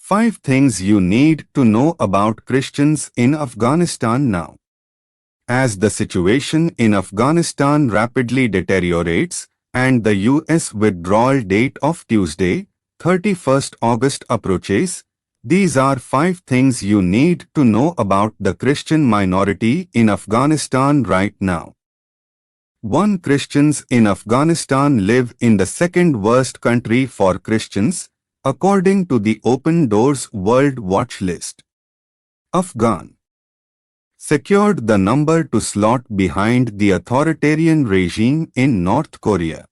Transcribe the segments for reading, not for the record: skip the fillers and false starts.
5 things you need to know about Christians in Afghanistan now. As the situation in Afghanistan rapidly deteriorates and the US withdrawal date of Tuesday, 31st August approaches, these are 5 things you need to know about the Christian minority in Afghanistan right now. 1. Christians in Afghanistan live in the second worst country for Christians, according to the Open Doors World Watch List. Afghan secured the number 2 slot behind the authoritarian regime in North Korea.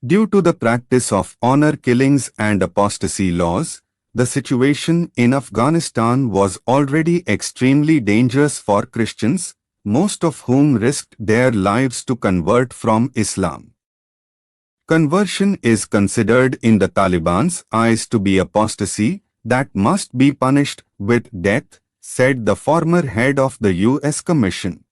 Due to the practice of honor killings and apostasy laws, the situation in Afghanistan was already extremely dangerous for Christians, most of whom risked their lives to convert from Islam. Conversion is considered in the Taliban's eyes to be apostasy that must be punished with death, said the former head of the U.S. Commission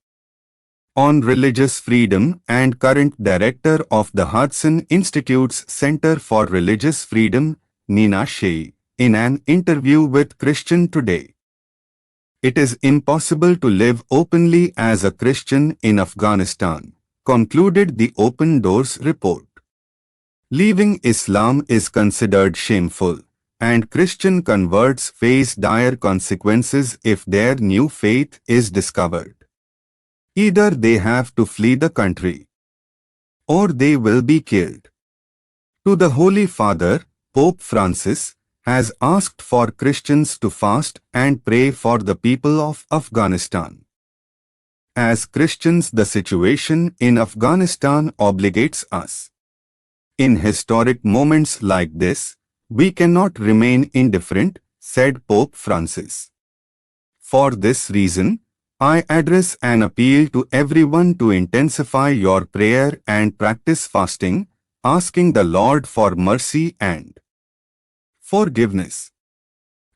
on Religious Freedom and current director of the Hudson Institute's Center for Religious Freedom, Nina Shea, in an interview with Christian Today. It is impossible to live openly as a Christian in Afghanistan, concluded the Open Doors report. Leaving Islam is considered shameful, and Christian converts face dire consequences if their new faith is discovered. Either they have to flee the country, or they will be killed. To the Holy Father, Pope Francis has asked for Christians to fast and pray for the people of Afghanistan. As Christians, the situation in Afghanistan obligates us. In historic moments like this, we cannot remain indifferent, said Pope Francis. For this reason, I address an appeal to everyone to intensify your prayer and practice fasting, asking the Lord for mercy and forgiveness.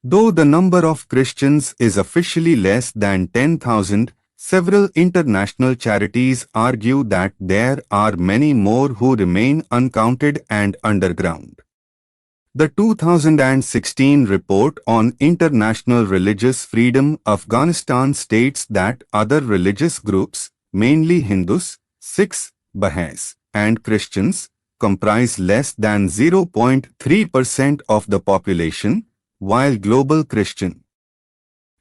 Though the number of Christians is officially less than 10,000, several international charities argue that there are many more who remain uncounted and underground. The 2016 report on international religious freedom Afghanistan states that other religious groups, mainly Hindus, Sikhs, Bahais, and Christians, comprise less than 0.3% of the population, while global Christian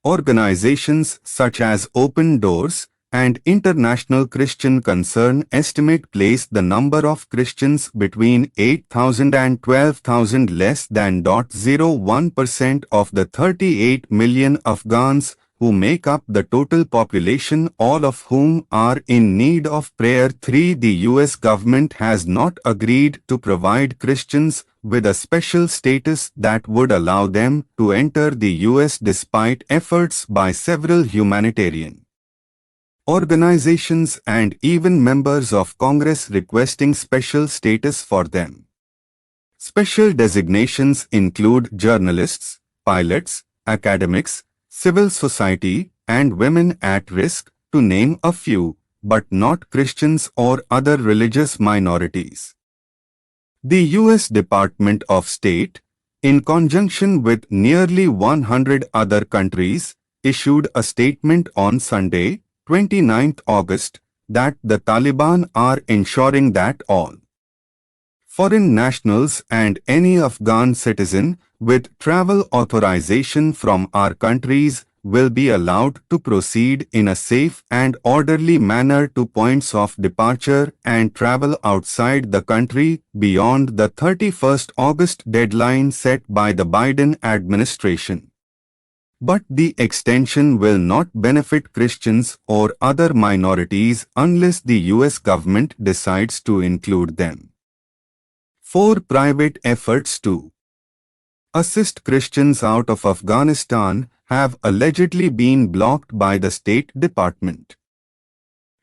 organizations such as Open Doors and International Christian Concern estimate place the number of Christians between 8,000 and 12,000, less than 0.01% of the 38 million Afghans who make up the total population, all of whom are in need of prayer. 3. The US government has not agreed to provide Christians with a special status that would allow them to enter the US despite efforts by several humanitarian organizations and even members of Congress requesting special status for them. Special designations include journalists, pilots, academics, civil society, and women at risk, to name a few, but not Christians or other religious minorities. The U.S. Department of State, in conjunction with nearly 100 other countries, issued a statement on Sunday, 29th August, that the Taliban are ensuring that all foreign nationals and any Afghan citizen with travel authorization from our countries will be allowed to proceed in a safe and orderly manner to points of departure and travel outside the country beyond the 31st August deadline set by the Biden administration. But the extension will not benefit Christians or other minorities unless the US government decides to include them. 4. Private efforts to assist Christians out of Afghanistan have allegedly been blocked by the State Department.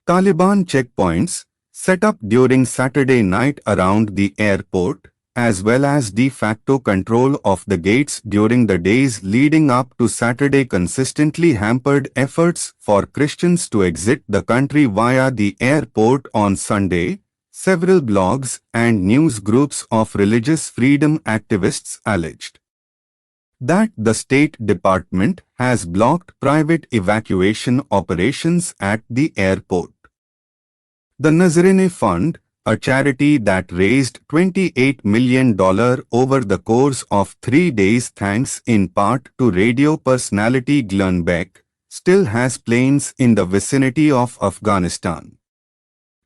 Taliban checkpoints, set up during Saturday night around the airport, as well as de facto control of the gates during the days leading up to Saturday, consistently hampered efforts for Christians to exit the country via the airport on Sunday, several blogs and news groups of religious freedom activists alleged. that the State Department has blocked private evacuation operations at the airport. The Nazarene Fund, a charity that raised $28 million over the course of 3 days thanks in part to radio personality Glenn Beck, still has planes in the vicinity of Afghanistan.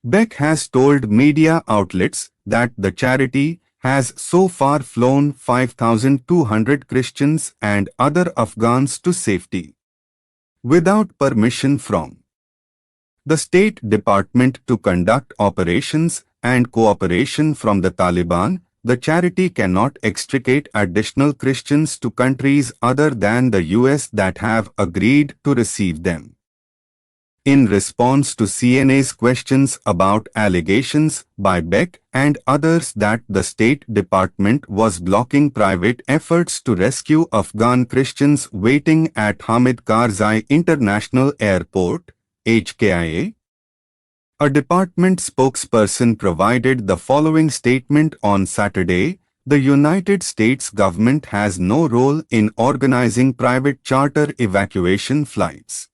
Beck has told media outlets that the charity has so far flown 5,200 Christians and other Afghans to safety without permission from the State Department to conduct operations and cooperation from the Taliban. The charity cannot extricate additional Christians to countries other than the US that have agreed to receive them. In response to CNA's questions about allegations by Beck and others that the State Department was blocking private efforts to rescue Afghan Christians waiting at Hamid Karzai International Airport, HKIA, a department spokesperson provided the following statement on Saturday: the United States government has no role in organizing private charter evacuation flights.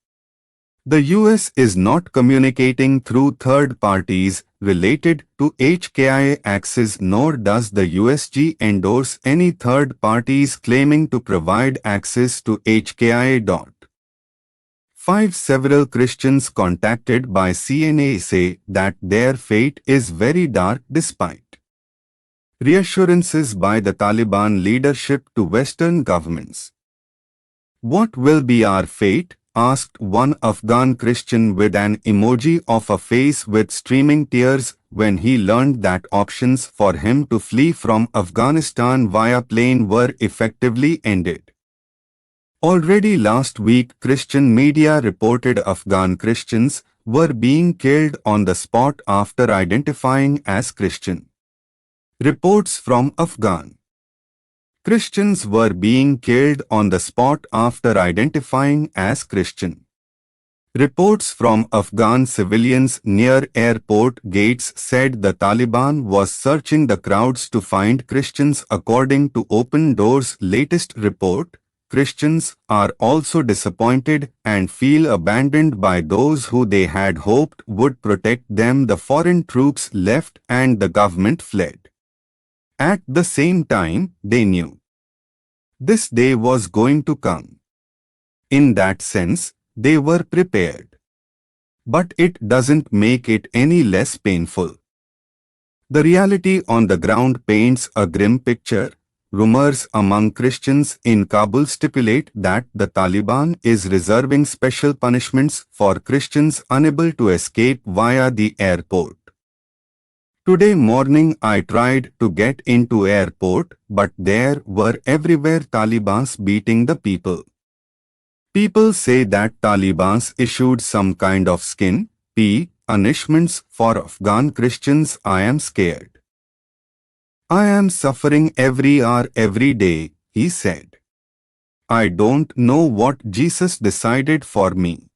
The US is not communicating through third parties related to HKIA access, nor does the USG endorse any third parties claiming to provide access to HKIA. 5 Several Christians contacted by CNA say that their fate is very dark despite reassurances by the Taliban leadership to Western governments. "What will be our fate?" asked one Afghan Christian with an emoji of a face with streaming tears when he learned that options for him to flee from Afghanistan via plane were effectively ended. Already last week, Christian media reported Afghan Christians were being killed on the spot after identifying as Christian. Reports from Afghan Christians were being killed on the spot after identifying as Christian. Reports from Afghan civilians near airport gates said the Taliban was searching the crowds to find Christians. According to Open Doors' latest report, Christians are also disappointed and feel abandoned by those who they had hoped would protect them. The foreign troops left and the government fled. At the same time, they knew this day was going to come. In that sense, they were prepared. But it doesn't make it any less painful. The reality on the ground paints a grim picture. Rumors among Christians in Kabul stipulate that the Taliban is reserving special punishments for Christians unable to escape via the airport. Today morning I tried to get into airport, but there were everywhere Talibans beating the people. People say that Talibans issued some kind of punishments for Afghan Christians. I am scared. I am suffering every hour, every day, he said. I don't know what Jesus decided for me.